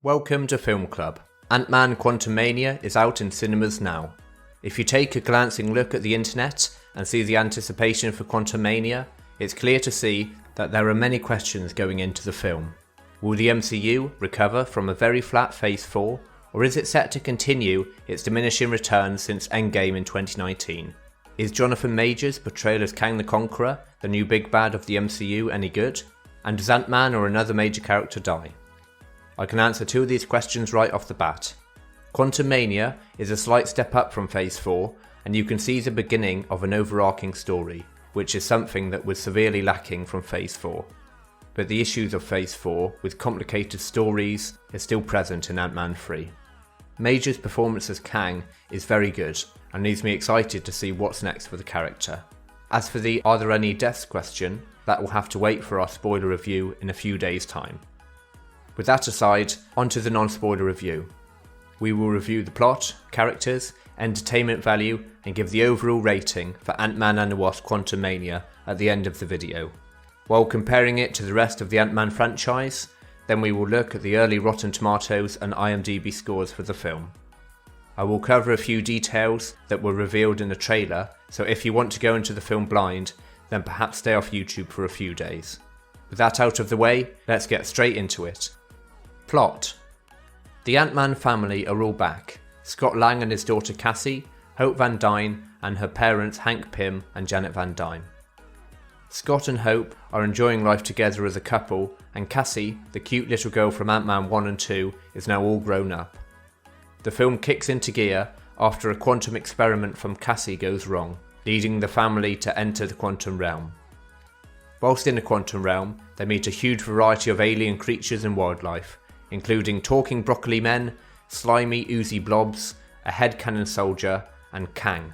Welcome to Film Club. Ant-Man Quantumania is out in cinemas now. If you take a glancing look at the internet and see the anticipation for Quantumania, it's clear to see that there are many questions going into the film. Will the MCU recover from a very flat Phase 4, or is it set to continue its diminishing returns since Endgame in 2019? Is Jonathan Majors' portrayal as Kang the Conqueror, the new big bad of the MCU, any good? And does Ant-Man or another major character die? I can answer two of these questions right off the bat. Quantumania is a slight step up from Phase 4, and you can see the beginning of an overarching story, which is something that was severely lacking from Phase 4. But the issues of Phase 4, with complicated stories, is still present in Ant-Man 3. Major's performance as Kang is very good, and leaves me excited to see what's next for the character. As for the "are there any deaths" question, that will have to wait for our spoiler review in a few days' time. With that aside, onto the non-spoiler review. We will review the plot, characters, entertainment value, and give the overall rating for Ant-Man and the Wasp Quantumania at the end of the video. While comparing it to the rest of the Ant-Man franchise, then we will look at the early Rotten Tomatoes and IMDb scores for the film. I will cover a few details that were revealed in the trailer, so if you want to go into the film blind, then perhaps stay off YouTube for a few days. With that out of the way, let's get straight into it. Plot. The Ant-Man family are all back. Scott Lang and his daughter Cassie, Hope Van Dyne, and her parents Hank Pym and Janet Van Dyne. Scott and Hope are enjoying life together as a couple, and Cassie, the cute little girl from Ant-Man 1 and 2, is now all grown up. The film kicks into gear after a quantum experiment from Cassie goes wrong, leading the family to enter the quantum realm. Whilst in the quantum realm, they meet a huge variety of alien creatures and wildlife, including talking broccoli men, slimy oozy blobs, a headcannon soldier, and Kang,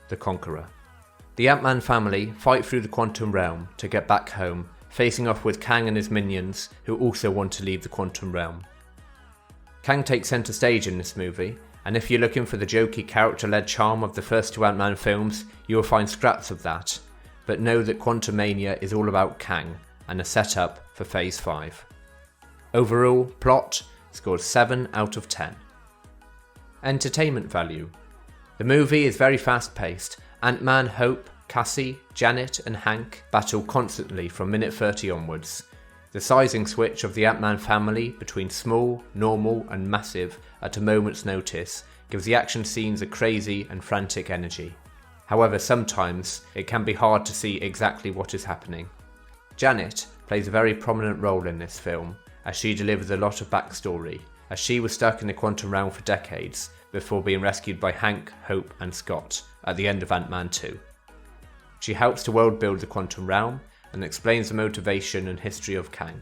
the Conqueror. The Ant-Man family fight through the quantum realm to get back home, facing off with Kang and his minions, who also want to leave the quantum realm. Kang takes centre stage in this movie, and if you're looking for the jokey character-led charm of the first two Ant-Man films, you will find scraps of that, but know that Quantumania is all about Kang, and a setup for Phase 5. Overall, plot scored 7 out of 10. Entertainment value. The movie is very fast-paced. Ant-Man, Hope, Cassie, Janet and Hank battle constantly from minute 30 onwards. The sizing switch of the Ant-Man family between small, normal and massive at a moment's notice gives the action scenes a crazy and frantic energy. However, sometimes it can be hard to see exactly what is happening. Janet plays a very prominent role in this film, as she delivers a lot of backstory, as she was stuck in the quantum realm for decades before being rescued by Hank, Hope and Scott at the end of Ant-Man 2. She helps to world build the quantum realm and explains the motivation and history of Kang.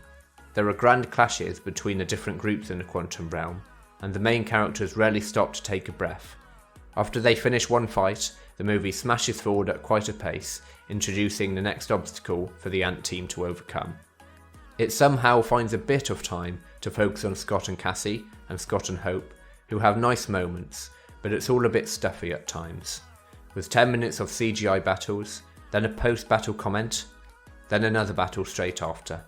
There are grand clashes between the different groups in the quantum realm, and the main characters rarely stop to take a breath. After they finish one fight, the movie smashes forward at quite a pace, introducing the next obstacle for the Ant team to overcome. It somehow finds a bit of time to focus on Scott and Cassie, and Scott and Hope, who have nice moments, but it's all a bit stuffy at times, with 10 minutes of CGI battles, then a post-battle comment, then another battle straight after.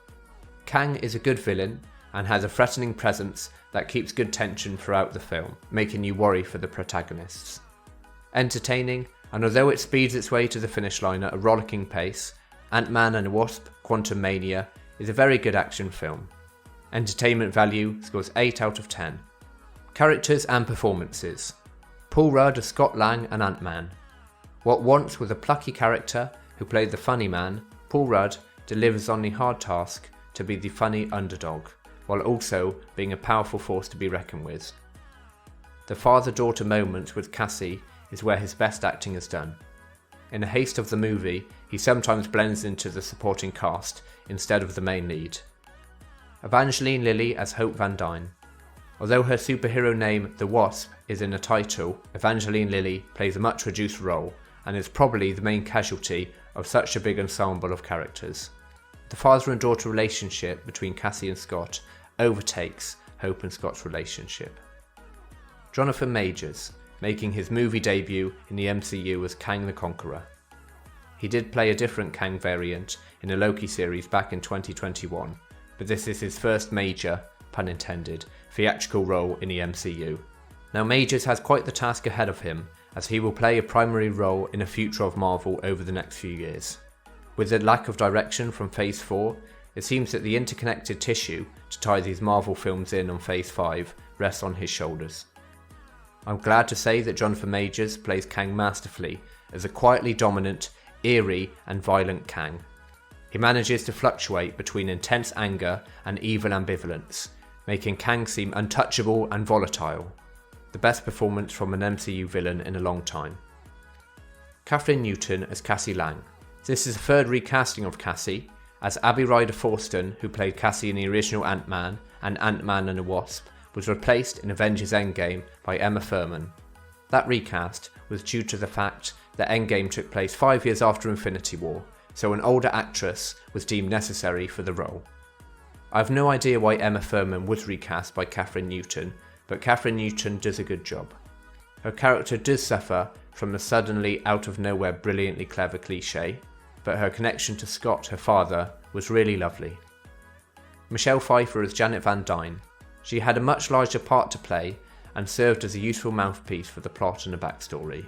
Kang is a good villain, and has a threatening presence that keeps good tension throughout the film, making you worry for the protagonists. Entertaining, and although it speeds its way to the finish line at a rollicking pace, Ant-Man and the Wasp Quantumania is a very good action film. Entertainment value scores 8 out of 10. Characters and performances. Paul Rudd as Scott Lang and Ant-Man. What once was a plucky character who played the funny man, Paul Rudd delivers on the hard task to be the funny underdog, while also being a powerful force to be reckoned with. The father-daughter moment with Cassie is where his best acting is done. In the haste of the movie, he sometimes blends into the supporting cast instead of the main lead. Evangeline Lilly as Hope Van Dyne. Although her superhero name, the Wasp, is in the title, Evangeline Lilly plays a much reduced role and is probably the main casualty of such a big ensemble of characters. The father and daughter relationship between Cassie and Scott overtakes Hope and Scott's relationship. Jonathan Majors, making his movie debut in the MCU as Kang the Conqueror. He did play a different Kang variant in a Loki series back in 2021, but this is his first major pun intended, theatrical role in the MCU. Now Majors has quite the task ahead of him, as he will play a primary role in the future of Marvel over the next few years. With the lack of direction from Phase 4, it seems that the interconnected tissue to tie these Marvel films in on Phase 5 rests on his shoulders. I'm glad to say that Jonathan Majors plays Kang masterfully as a quietly dominant, eerie and violent Kang. He manages to fluctuate between intense anger and evil ambivalence, making Kang seem untouchable and volatile. The best performance from an MCU villain in a long time. Kathryn Newton as Cassie Lang. This is the third recasting of Cassie, as Abby Ryder Forreston, who played Cassie in the original Ant-Man and Ant-Man and the Wasp, was replaced in Avengers Endgame by Emma Thurman. That recast was due to the fact that Endgame took place 5 years after Infinity War, so an older actress was deemed necessary for the role. I have no idea why Emma Thurman was recast by Kathryn Newton, but Kathryn Newton does a good job. Her character does suffer from the suddenly out of nowhere brilliantly clever cliche, but her connection to Scott, her father, was really lovely. Michelle Pfeiffer as Janet Van Dyne. She had a much larger part to play and served as a useful mouthpiece for the plot and the backstory.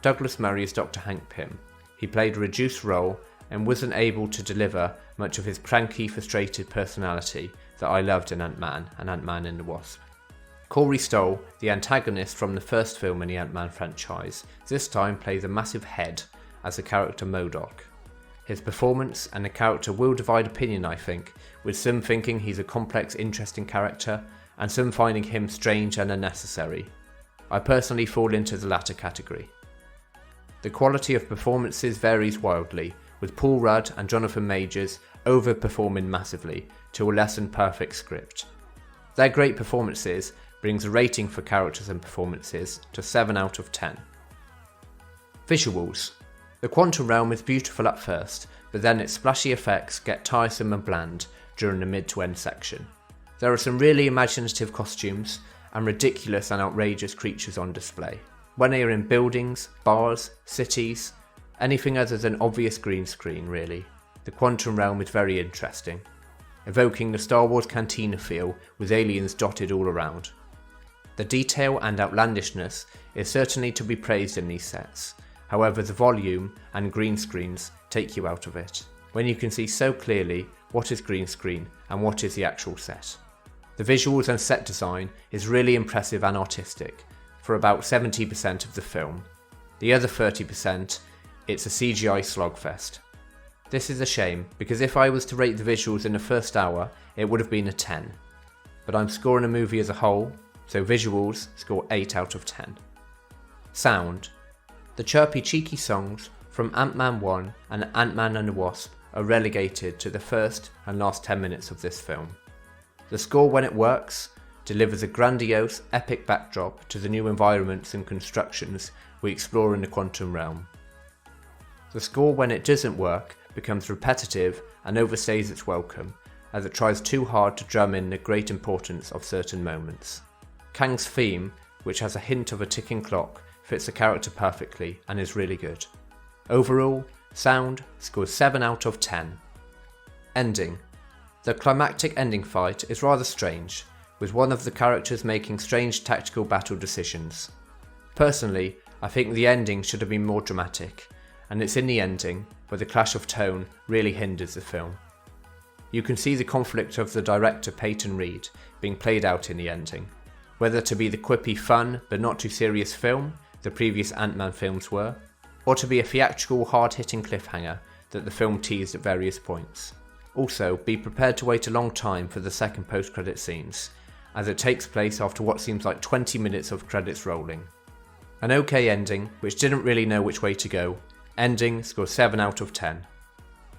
Douglas Murray as Dr. Hank Pym. He played a reduced role and wasn't able to deliver much of his cranky, frustrated personality that I loved in Ant-Man and Ant-Man and the Wasp. Corey Stoll, the antagonist from the first film in the Ant-Man franchise, this time plays a massive head as the character M.O.D.O.K. His performance and the character will divide opinion, I think, with some thinking he's a complex, interesting character, and some finding him strange and unnecessary. I personally fall into the latter category. The quality of performances varies wildly, with Paul Rudd and Jonathan Majors overperforming massively to a less than perfect script. Their great performances brings a rating for characters and performances to 7 out of 10. Visuals. The Quantum Realm is beautiful at first, but then its splashy effects get tiresome and bland during the mid to end section. There are some really imaginative costumes and ridiculous and outrageous creatures on display. When they are in buildings, bars, cities, anything other than obvious green screen really, the Quantum Realm is very interesting, evoking the Star Wars cantina feel with aliens dotted all around. The detail and outlandishness is certainly to be praised in these sets, however the volume and green screens take you out of it, when you can see so clearly what is green screen and what is the actual set. The visuals and set design is really impressive and artistic, for about 70% of the film. The other 30%, it's a CGI slogfest. This is a shame, because if I was to rate the visuals in the first hour, it would have been a 10. But I'm scoring a movie as a whole, so visuals score 8 out of 10. Sound. The chirpy cheeky songs from Ant-Man 1 and Ant-Man and the Wasp are relegated to the first and last 10 minutes of this film. The score, when it works, delivers a grandiose, epic backdrop to the new environments and constructions we explore in the Quantum Realm. The score, when it doesn't work, becomes repetitive and overstays its welcome, as it tries too hard to drum in the great importance of certain moments. Kang's theme, which has a hint of a ticking clock, fits the character perfectly and is really good. Overall, sound scores 7 out of 10. Ending. The climactic ending fight is rather strange, with one of the characters making strange tactical battle decisions. Personally, I think the ending should have been more dramatic, and it's in the ending where the clash of tone really hinders the film. You can see the conflict of the director Peyton Reed being played out in the ending, whether to be the quippy fun but not too serious film the previous Ant-Man films were, or to be a theatrical hard-hitting cliffhanger that the film teased at various points. Also, be prepared to wait a long time for the second post-credit scenes, as it takes place after what seems like 20 minutes of credits rolling. An okay ending, which didn't really know which way to go. Ending scores 7 out of 10.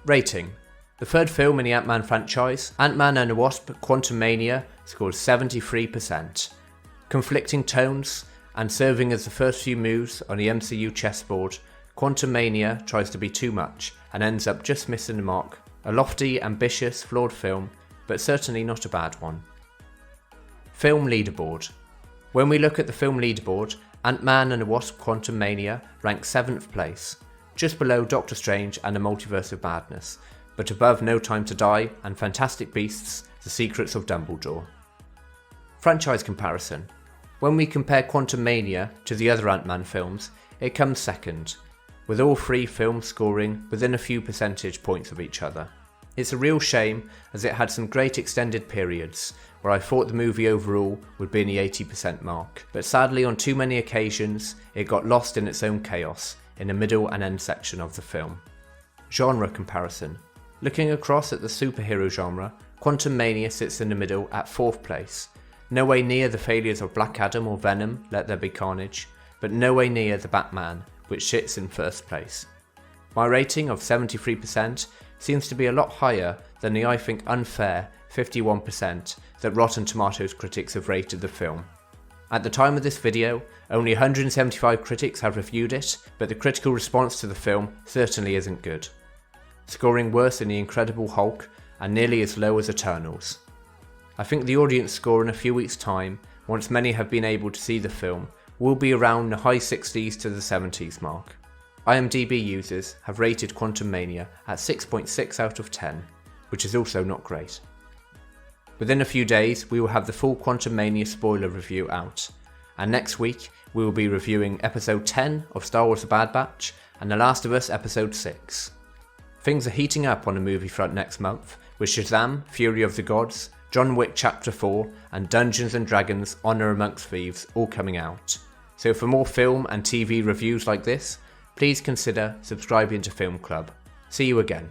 Rating. The third film in the Ant-Man franchise, Ant-Man and the Wasp Quantumania, scores 73%. Conflicting tones, and serving as the first few moves on the MCU chessboard, Quantumania tries to be too much and ends up just missing the mark. A lofty, ambitious, flawed film, but certainly not a bad one. Film leaderboard. When we look at the film leaderboard, Ant-Man and the Wasp Quantumania ranks 7th place, just below Doctor Strange and the Multiverse of Madness, but above No Time to Die and Fantastic Beasts, The Secrets of Dumbledore. Franchise comparison. When we compare Quantumania to the other Ant-Man films, it comes second, with all three films scoring within a few percentage points of each other. It's a real shame, as it had some great extended periods where I thought the movie overall would be in the 80% mark, but sadly on too many occasions it got lost in its own chaos in the middle and end section of the film. Genre comparison. Looking across at the superhero genre, Quantumania sits in the middle at 4th place, no way near the failures of Black Adam or Venom, Let There Be Carnage, but no way near the Batman, which sits in 1st place. My rating of 73% seems to be a lot higher than the I think unfair 51% that Rotten Tomatoes critics have rated the film. At the time of this video, only 175 critics have reviewed it, but the critical response to the film certainly isn't good, scoring worse than The Incredible Hulk and nearly as low as Eternals. I think the audience score in a few weeks' time, once many have been able to see the film, will be around the high 60s to the 70s mark. IMDb users have rated Quantumania at 6.6 out of 10, which is also not great. Within a few days we will have the full Quantumania spoiler review out, and next week we will be reviewing episode 10 of Star Wars: The Bad Batch and The Last of Us episode 6. Things are heating up on the movie front next month, with Shazam! Fury of the Gods, John Wick Chapter 4 and Dungeons & Dragons: Honor Amongst Thieves all coming out. So for more film and TV reviews like this, please consider subscribing to Film Club. See you again.